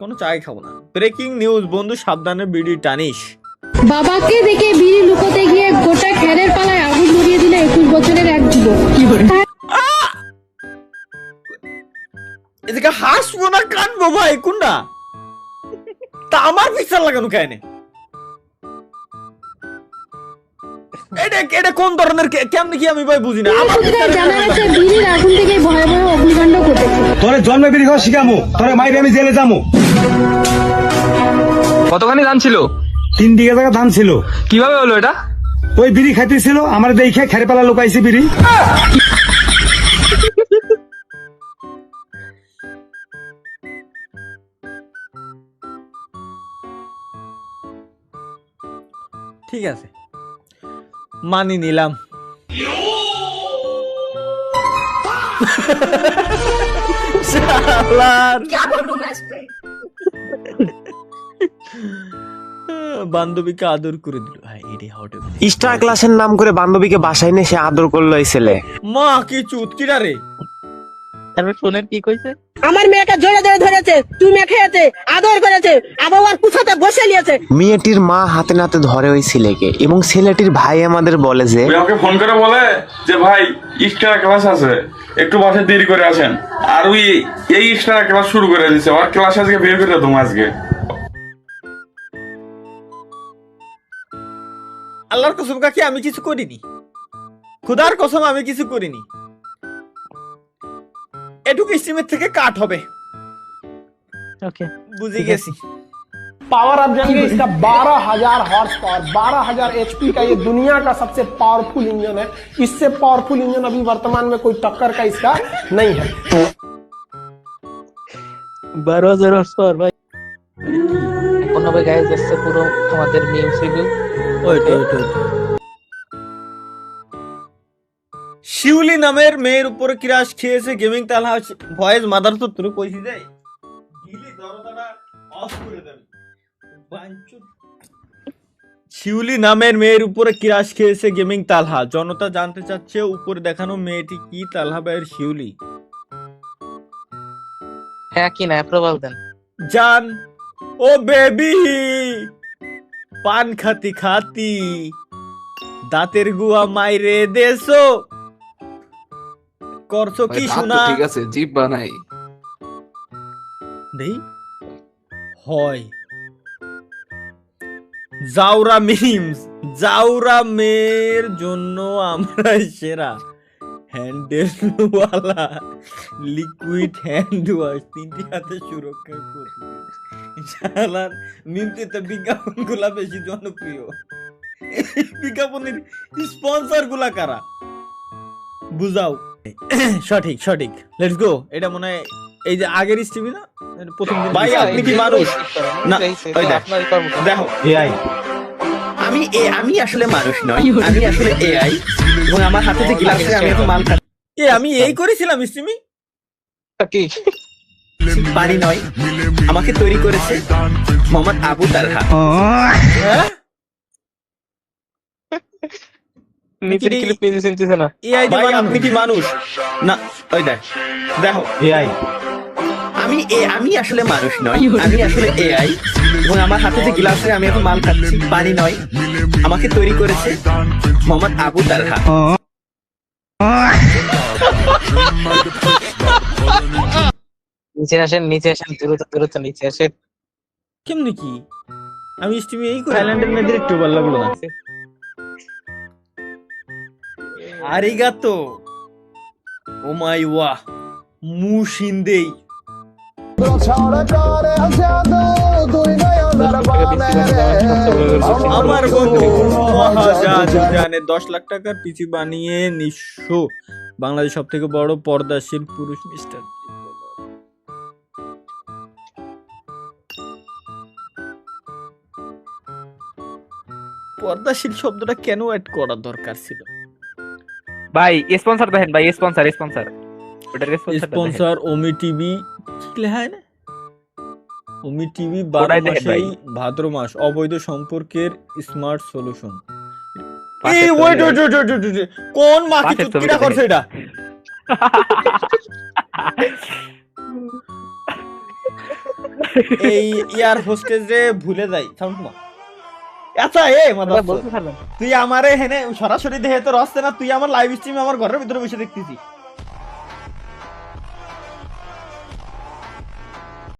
কোনো চাই খাবো না। ব্রেকিং নিউজ, বন্ধু সাবধানে বিড়ি টানিস। বাবাকে দেখে বিড়ি লুকোতে গিয়ে গোটা খেরের পালায় আগুন ধরিয়ে দিল 21 বছরের এক যুবক। এদিকে হাসবো না কানবো ভাই কোনটা? তা আমার পিকচার লাগানো কেন? এটা কোন ধরনের কেমনে কি আমি ভাই বুঝি না। আমার সূত্রে জানা গেছে বিড়ির আগুন থেকে ভয়াবহ অগ্নিকাণ্ড ঘটেছে। তোরে জন্মে বিড়ি খাওয়া শিখামু, তোরে মাইরে আমি জেলে যামু। কতখানি ধান ছিল? 3 বিঘা জায়গা ধান ছিল। কিভাবে হলো এটা? ওই বিড়ি খাইতেছিল, আমার দেখে খেরে পালা লুকাইছে বিড়ি। ঠিক আছে, মানি নিলাম। শালার বান্ধবীকে আদর করে দিল। স্টার ক্লাসের নাম করে বান্ধবীকে বাসায় এনে সে আদর করলো এই ছেলে। মা কি চুতকিরা রে। তারপর শোনেন কি কইছে? আমার মেয়েকে জোরে জোরে ধরেছে, তুমি খেয়েছে, আদর করেছে, আবার কুছাতে বসে নিয়েছে। মেয়েটির মা হাতে নাতে ধরে ওই ছেলেকে এবং ছেলেটির ভাই আমাদের বলে যে আমাকে ফোন করে বলে যে ভাই এক্সট্রা ক্লাস আছে, একটু বাসে দেরি করে আসেন। আর ওই এই এক্সট্রা ক্লাস শুরু করে দিছে, আর ক্লাস আজকে বের করে দেবো আজকে। আল্লাহর কসম কাকি আমি কিছু করিনি, খুদার কসম আমি কিছু করিনি। এটুকু স্ট্রিমের থেকে কাট হবে। ওকে, বুঝে গেছি। पावर आप जानेंगे इसका 12,000 हॉर्स पावर, 12,000 HP का ये दुनिया का सबसे पावरफुल इंजन है। इससे पावरफुल इंजन अभी वर्तमान में कोई टक्कर का इसका नहीं है। 12,000 হর্স পাওয়ার ভাই। এখন হবে গাইস যাচ্ছে পুরো আমাদের মিউজ রিভিউ। শিউলি নামের মেয়ের উপর ক্রাশ খেয়েছে গেমিং তালহা। ভয়েস মাদার তো তুই কইছি যাই গিলি দরজাটা অফ করে দেন। শিউলি নামের মেয়ের উপরে ক্রাশ খেয়েছে গেমিং তালহা। জনতা জানতে চাচ্ছে উপরে দেখানো মেয়েটি কি তালহা ভাইয়ের শিউলি? হ্যাঁ কি না অ্যাপ্রুভাল দেন। জান ও বেবি, পান খাতি খাতি দাঁতের গুয়া মাইরে দেছো, করছো কি শোনা? ঠিক আছে, জিপ বানাই দেই হয় জাউরা মিমস। জাউরা মেয়ের জন্য আমরা সেরা হ্যান্ডেলওয়ালা লিকুইড হ্যান্ড ওয়াশ 3টি হাতে সুরক্ষা করবে। শালার মিমতে তো বিজ্ঞাপন গুলা বেশি জনপ্রিয়। বিজ্ঞাপনের স্পন্সর গুলা কারা বুঝাও। সঠিক সঠিক, লেটস গো। এটা মনে হয় এই যে আগের স্টিভি না প্রথম দিন। ভাই আপনি কি মানুষ না? ওই দেখো এআই। আমি আসলে মানুষ নয়, আমি আসলে এআই, এবং আমার হাতে যে গ্লাস আছে আমি এখন মান খাচ্ছি। আমি এই করেছিলাম স্টিমি কি পারি নয়, আমাকে তৈরি করেছে মোহাম্মদ আবু তালহা। নিচের ক্লিপ পেজে চিনতেছ না? এআই ভাই আপনি কি মানুষ না? ওই দেখো এআই। আমি আসলে মানুষ নয়, আমি আসলে এআই, এবং আমার হাতে যে গ্লাস আছে আমি এখন মান খাচ্ছি। পারি নয়, আমাকে তৈরি করেছে মোহাম্মদ আবু তালহা। নিচে আসেন, নিচে আসেন, দ্রুত দ্রুত নিচে আসেন। কেমনে কি আমি স্টিমি এই করে থাইল্যান্ডের মেয়েদের একটু ভালো লাগলো না। আরিগাতো ও মাই ওয়া মুশিন্দেই। আমার বন্ধু মহাজাজ জানে 10 লাখ টাকার পিসি বানিয়ে নিঃস্ব বাংলাদেশ সব থেকে বড় পর্দাশীল পুরুষ মিস্টার। পর্দাশীল শব্দটা কেন অ্যাড করা দরকার ছিল ভাই? স্পন্সর দেখেন ভাই, স্পন্সর স্পন্সর ওটার স্পন্সর ওমি টিভি কি লেখা হয় না? ওমি টিভি 12 মাসেই ভাদ্র মাস অবৈধ সম্পর্কের স্মার্ট সলিউশন। এই ওয়েট কোন মাকি চুক্তিটা করছে এটা? এই ইয়ার হোস্টেজ রে ভুলে যাই সাউন্ড কমা। আচ্ছা বলতে পারবেন তুই আমারে হেনে সরাসরি দেখে তো রসছে না, তুই আমার লাইভ স্ট্রিমে আমার ঘরের ভিতরে বসে দেখতেছি।